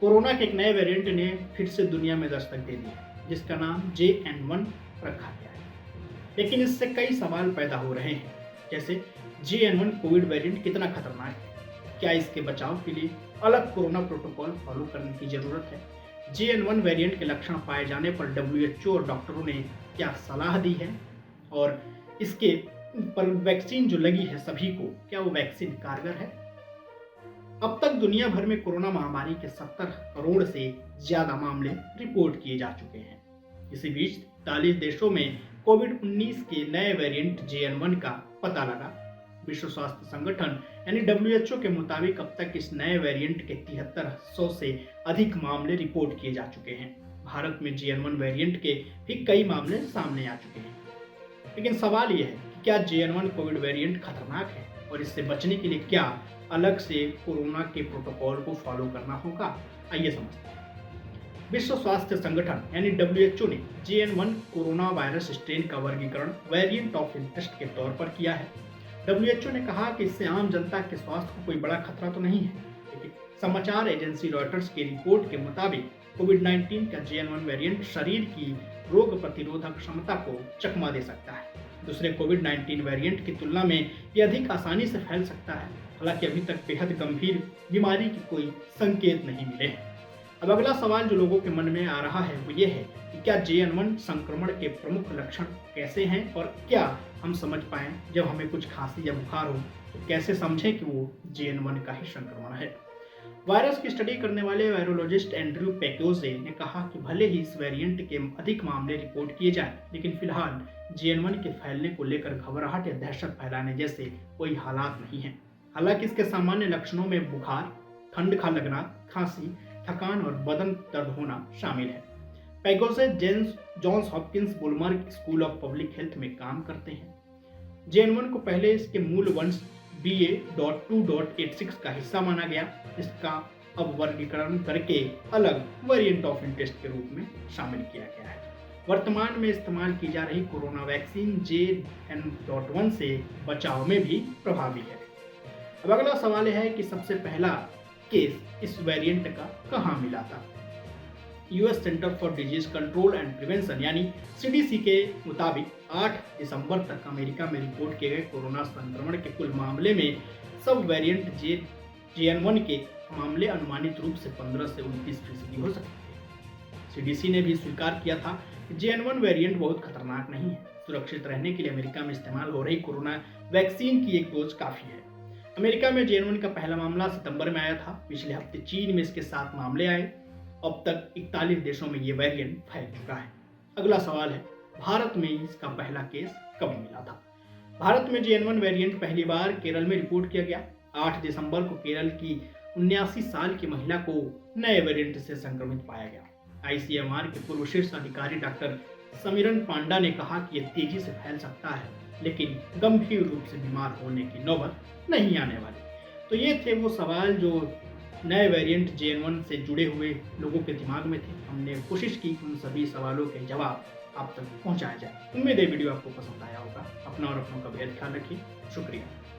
Corona के एक नए वेरिएंट ने फिर से दुनिया में दस्तक दे दी है, जिसका नाम JN1 रखा गया है। लेकिन इससे कई सवाल पैदा हो रहे हैं, जैसे JN1 कोविड वेरिएंट कितना खतरनाक है, क्या इसके बचाव के लिए अलग कोरोना प्रोटोकॉल फॉलो करने की जरूरत है, JN1 वेरिएंट के लक्षण पाए जाने पर WHO और डॉक्टरों ने क्या सलाह दी है, और इसके पर वैक्सीन जो लगी है सभी को, क्या वो वैक्सीन कारगर है। अब तक दुनिया भर में कोरोना महामारी के 70 करोड़ से ज्यादा मामले रिपोर्ट किए जा चुके हैं। इसी बीच 43 देशों में कोविड-19 के नए वेरिएंट JN1 का पता लगा। विश्व स्वास्थ्य संगठन यानी WHO के मुताबिक अब तक इस नए वेरिएंट के 7300 से अधिक मामले रिपोर्ट किए जा चुके हैं। भारत में JN1 वेरिएंट के भी कई मामले सामने आ चुके हैं। लेकिन सवाल यह है कि क्या JN1 कोविड वेरिएंट खतरनाक है और इससे बचने के लिए क्या अलग से कोरोना के प्रोटोकॉल को फॉलो करना होगा। आइए समझते हैं। विश्व स्वास्थ्य संगठन यानी WHO ने JN1 कोरोना वायरस स्ट्रेन का वर्गीकरण वेरिएंट ऑफ इंटरेस्ट के तौर पर किया है। WHO ने कहा कि इससे आम जनता के स्वास्थ्य को कोई बड़ा खतरा तो नहीं है, लेकिन समाचार एजेंसी रॉयटर्स की रिपोर्ट के मुताबिक कोविड-19 का JN1 वेरिएंट शरीर की रोग प्रतिरोधक क्षमता को चकमा दे सकता है। दूसरे कोविड-19 वेरिएंट की तुलना में यह अधिक आसानी से फैल सकता है। हालांकि अभी तक बेहद गंभीर बीमारी की कोई संकेत नहीं मिले हैं। अब अगला सवाल जो लोगों के मन में आ रहा है वो ये है कि क्या JN1 संक्रमण के प्रमुख लक्षण कैसे हैं, और क्या हम समझ पाएं जब हमें कुछ खांसी या बुखार हो तो कैसे समझें कि वो JN1 का ही संक्रमण है। वायरस की स्टडी करने वाले वायरोलॉजिस्ट एंड्रयू पैकोजे ने कहा कि भले ही इस वेरिएंट के अधिक मामले रिपोर्ट किए जाएं, लेकिन फिलहाल JN1 के फैलने को लेकर घबराहट या दहशत फैलाने जैसे कोई हालात नहीं है। हालांकि इसके सामान्य लक्षणों में बुखार, ठंड का लगना, खांसी, थकान और बदन दर्द होना शामिल है। पैकोजे Johns Hopkins Bloomberg school of public health में काम करते हैं। JN1 को पहले इसके मूल वंश BA.2.86 का हिस्सा माना गया, इसका अब वर्गीकरण करके अलग वेरिएंट ऑफ इंटरेस्ट के रूप में शामिल किया गया है। वर्तमान में इस्तेमाल की जा रही कोरोना वैक्सीन JN.1 से बचाव में भी प्रभावी है। अब अगला सवाल है कि सबसे पहला केस इस वेरिएंट का कहां मिला था। US centre for disease control and prevention यानी CDC के मुताबिक 8 दिसंबर तक अमेरिका में रिपोर्ट किए गए कोरोना संक्रमण के कुल मामले में सब वेरिएंट JN1 के मामले अनुमानित रूप से 15 से 29% हो सकते थे। CDC ने भी स्वीकार किया था कि JN1 वेरिएंट बहुत खतरनाक नहीं है। सुरक्षित रहने के लिए अमेरिका में इस्तेमाल हो रही कोरोना वैक्सीन की एक डोज काफी है। अमेरिका में JN1 का पहला मामला सितंबर में आया था। पिछले हफ्ते चीन में इसके 7 मामले आए। अब तक 41 देशों में ये वेरिएंट फैल चुका है। अगला सवाल है, भारत में इसका पहला केस कब मिला था। भारत में JN1 वेरिएंट पहली बार केरल में रिपोर्ट किया गया। 8 दिसंबर को केरल की 79 साल की महिला को नए वेरिएंट से संक्रमित पाया गया। ICMR के पूर्व शीर्ष अधिकारी डॉक्टर समीरन पांडा ने कहा कि यह तेजी से फैल सकता है, लेकिन गंभीर रूप से बीमार होने की नौबत नहीं आने वाली। तो ये थे वो सवाल जो नए वेरिएंट JN1 से जुड़े हुए लोगों के दिमाग में थे। हमने कोशिश की कि उन सभी सवालों के जवाब आप तक पहुंचाया जाए। उम्मीद है वीडियो आपको पसंद आया होगा। अपना और अपनों का बेहद ख्याल रखिए। शुक्रिया।